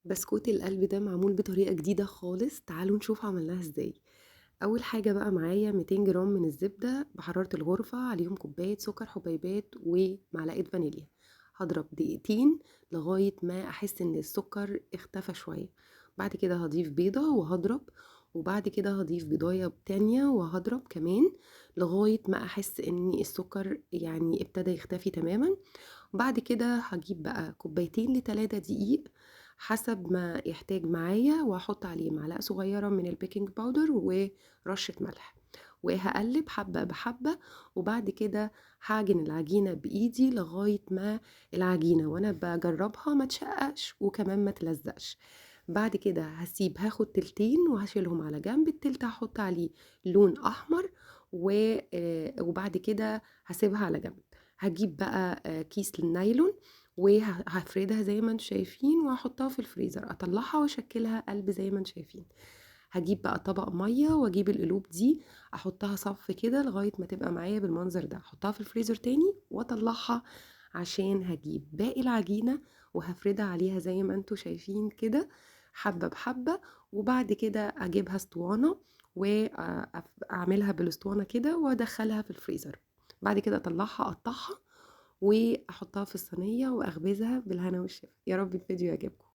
بسكوت القلب ده معمول بطريقة جديدة خالص، تعالوا نشوف عملناها ازاي. اول حاجة بقى معايا 200 جرام من الزبدة بحرارة الغرفة، عليهم كوباية سكر حبيبات ومعلقة فانيليا. هضرب دقيقتين لغاية ما احس ان السكر اختفى شوية. بعد كده هضيف بيضة وهضرب، وبعد كده هضيف بيضاية تانية وهضرب كمان لغاية ما احس ان السكر يعني ابتدى يختفي تماما. بعد كده هجيب بقى كوبايتين لتلاتة دقيق حسب ما يحتاج معايا، وهحط عليه معلقة صغيرة من البيكنج باودر ورشة ملح، وهقلب حبة بحبة. وبعد كده هعجن العجينة بإيدي لغاية ما العجينة وانا بجربها ما تشققش وكمان ما تلزقش. بعد كده هاخد تلتين وهشيلهم على جنب، التلت هحط عليه لون احمر وبعد كده هسيبها على جنب. هجيب بقى كيس النايلون وهفردها زي ما انتم شايفين، وهحطها في الفريزر، اطلعها واشكلها قلب زي ما انتم شايفين. هجيب بقى طبق ميه واجيب القلوب دي احطها صف كده لغايه ما تبقى معايا بالمنظر ده، احطها في الفريزر تاني واطلعها عشان هجيب باقي العجينه وهفردها عليها زي ما انتم شايفين كده حبه بحبه. وبعد كده اجيبها اسطوانه واعملها بالاسطوانه كده وادخلها في الفريزر. بعد كده اطلعها اقطعها واحطها في الصينيه واخبزها بالهنا والشفا. يا رب الفيديو يعجبكم.